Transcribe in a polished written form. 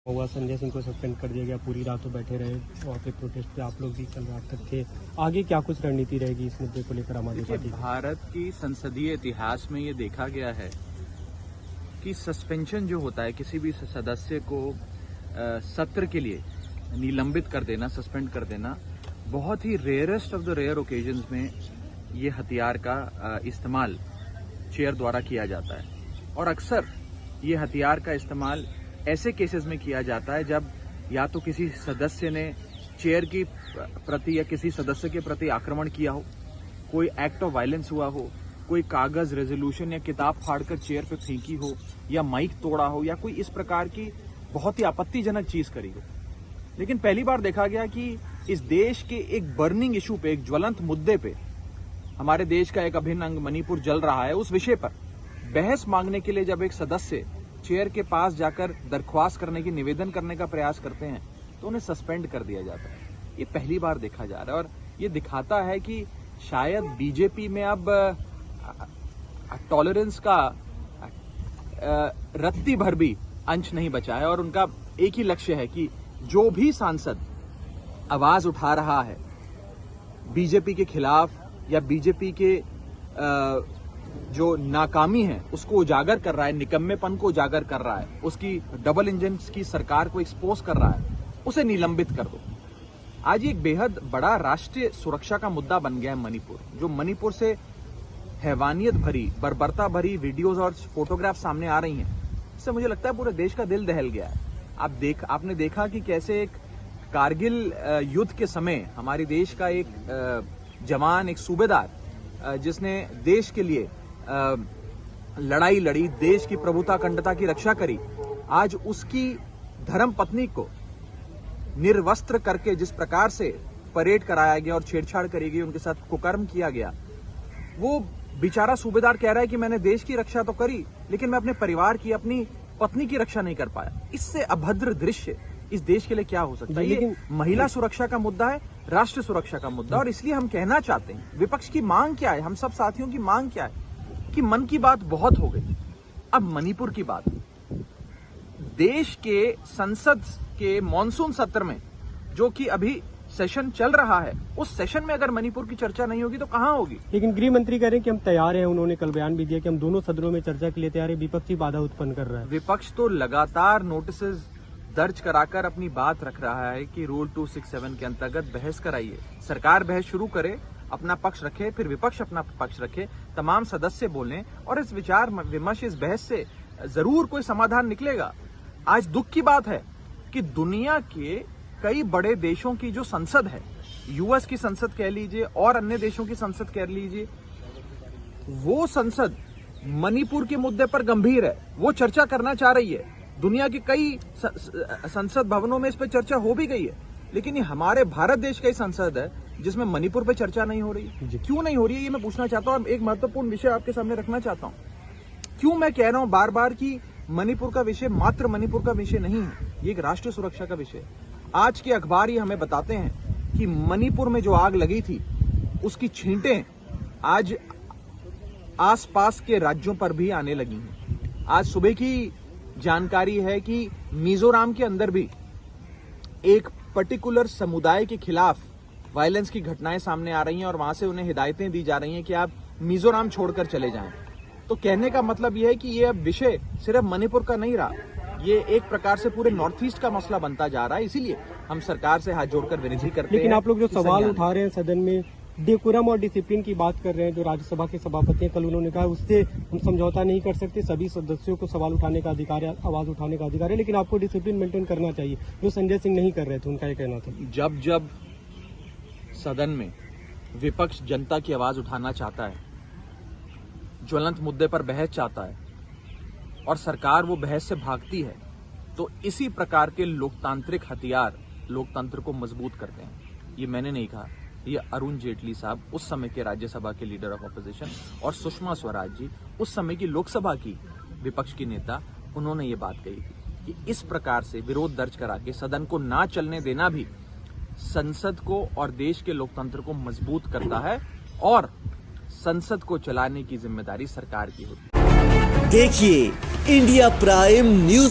हुआ संजय सिंह को सस्पेंड कर दिया गया, पूरी रातों बैठे रहे वहाँ पे प्रोटेस्ट पे, आप लोग भी कल रात तक थे। आगे क्या कुछ रणनीति रहेगी इस मुद्दे को लेकर आम आदमी पार्टी? भारत की संसदीय इतिहास में ये देखा गया है कि सस्पेंशन जो होता है किसी भी सदस्य को सत्र के लिए निलंबित कर देना, सस्पेंड कर देना, बहुत ही rarest of the rare occasions में ये हथियार का इस्तेमाल चेयर द्वारा किया जाता है। और अक्सर ये हथियार का इस्तेमाल ऐसे केसेस में किया जाता है जब या तो किसी सदस्य ने चेयर की प्रति या किसी सदस्य के प्रति आक्रमण किया हो, कोई एक्ट ऑफ वायलेंस हुआ हो, कोई कागज, रेजोल्यूशन या किताब फाड़कर चेयर पे फेंकी हो, या माइक तोड़ा हो, या कोई इस प्रकार की बहुत ही आपत्तिजनक चीज करी हो। लेकिन पहली बार देखा गया कि इस देश के एक बर्निंग इशू पे, एक ज्वलंत मुद्दे पे, हमारे देश का एक अभिन्न अंग मणिपुर जल रहा है, उस विषय पर बहस मांगने के लिए जब एक सदस्य चेयर के पास जाकर दरख्वास्त करने की, निवेदन करने का प्रयास करते हैं तो उन्हें सस्पेंड कर दिया जाता है। ये पहली बार देखा जा रहा है और ये दिखाता है कि शायद बीजेपी में अब टॉलरेंस का रत्ती भर भी अंश नहीं बचा है और उनका एक ही लक्ष्य है कि जो भी सांसद आवाज उठा रहा है बीजेपी के खिलाफ या बीजेपी के जो नाकामी है उसको उजागर कर रहा है, निकम्मेपन को उजागर कर रहा है, उसकी डबल इंजन की सरकार को एक्सपोज कर रहा है, उसे निलंबित कर दो। आज एक बेहद बड़ा राष्ट्रीय सुरक्षा का मुद्दा बन गया है मणिपुर। जो मणिपुर से हैवानियत भरी, बर्बरता भरी वीडियोस और फोटोग्राफ सामने आ रही हैं, इससे मुझे लगता है पूरे देश का दिल दहल गया है। आपने देखा कि कैसे एक कारगिल युद्ध के समय हमारे देश का एक जवान, एक सूबेदार जिसने देश के लिए लड़ाई लड़ी, देश की प्रभुता अखंडता की रक्षा करी, आज उसकी धर्म पत्नी को निर्वस्त्र करके जिस प्रकार से परेड कराया गया और छेड़छाड़ करी गई, उनके साथ कुकर्म किया गया, वो बेचारा सूबेदार कह रहा है कि मैंने देश की रक्षा तो करी लेकिन मैं अपने परिवार की, अपनी पत्नी की रक्षा नहीं कर पाया। इससे अभद्र दृश्य इस देश के लिए क्या हो सकता है? ये महिला सुरक्षा का मुद्दा है, राष्ट्र सुरक्षा का मुद्दा, और इसलिए हम कहना चाहते हैं, विपक्ष की मांग क्या है, हम सब साथियों की मांग क्या है कि मन की बात बहुत हो गई, अब मणिपुर की बात। देश के संसद के मॉनसून सत्र में जो कि अभी सेशन चल रहा है, उस सेशन में अगर मणिपुर की चर्चा नहीं होगी तो कहां होगी? लेकिन गृह मंत्री कह रहे हैं कि हम तैयार हैं, उन्होंने कल बयान भी दिया कि हम दोनों सदनों में चर्चा के लिए तैयार है, विपक्ष ही बाधा उत्पन्न कर रहा है। विपक्ष तो लगातार नोटिस दर्ज कराकर अपनी बात रख रहा है कि रूल 267 के अंतर्गत बहस कराइए, सरकार बहस शुरू करे, अपना पक्ष रखे, फिर विपक्ष अपना पक्ष रखे, तमाम सदस्य बोलें और इस विचार विमर्श, इस बहस से जरूर कोई समाधान निकलेगा। आज दुख की बात है कि दुनिया के कई बड़े देशों की जो संसद है, यूएस की संसद कह लीजिए और अन्य देशों की संसद कह लीजिए, वो संसद मणिपुर के मुद्दे पर गंभीर है, वो चर्चा करना चाह रही है। दुनिया के कई संसद भवनों में इस पर चर्चा हो भी गई है, लेकिन ये हमारे भारत देश का ही संसद है जिसमें मणिपुर पे चर्चा नहीं हो रही। क्यों नहीं हो रही है ये मैं पूछना चाहता हूं और एक महत्वपूर्ण विषय आपके सामने रखना चाहता हूं। क्यों मैं कह रहा हूं बार बार कि मणिपुर का विषय मात्र मणिपुर का विषय नहीं है, ये एक राष्ट्रीय सुरक्षा का विषय है। आज के अखबार ये हमें बताते हैं कि मणिपुर में जो आग लगी थी उसकी छींटें आज आसपास के राज्यों पर भी आने लगी हैं। आज सुबह की जानकारी है कि मिजोरम के अंदर भी एक पर्टिकुलर समुदाय के खिलाफ वायलेंस की घटनाएं सामने आ रही हैं और वहां से उन्हें हिदायतें दी जा रही हैं कि आप मिजोरम छोड़कर चले जाएं। तो कहने का मतलब यह है कि ये अब विषय सिर्फ मणिपुर का नहीं रहा, ये एक प्रकार से पूरे नॉर्थ ईस्ट का मसला बनता जा रहा है। इसीलिए हम सरकार से हाथ जोड़कर विनती करते हैं। लेकिन आप लोग जो सवाल उठा रहे हैं सदन में, डेकोरम और डिसिप्लिन की बात कर रहे हैं, जो राज्यसभा के सभापति हैं, कल उन्होंने कहा उससे हम समझौता नहीं कर सकते, सभी सदस्यों को सवाल उठाने का अधिकार है, आवाज उठाने का अधिकार है, लेकिन आपको डिसिप्लिन मेंटेन करना चाहिए, जो संजय सिंह नहीं कर रहे थे, उनका ये कहना था। जब जब सदन में विपक्ष जनता की आवाज उठाना चाहता है, ज्वलंत मुद्दे पर बहस चाहता है और सरकार वो बहस से भागती है, तो इसी प्रकार के लोकतांत्रिक हथियार लोकतंत्र को मजबूत करते हैं। ये मैंने नहीं कहा, ये अरुण जेटली साहब, उस समय के राज्यसभा के लीडर ऑफ ऑपोजिशन, और सुषमा स्वराज जी, उस समय की लोकसभा की विपक्ष की नेता, उन्होंने ये बात कही थी कि इस प्रकार से विरोध दर्ज करा के सदन को ना चलने देना भी संसद को और देश के लोकतंत्र को मजबूत करता है और संसद को चलाने की जिम्मेदारी सरकार की होती है। देखिए इंडिया प्राइम न्यूज।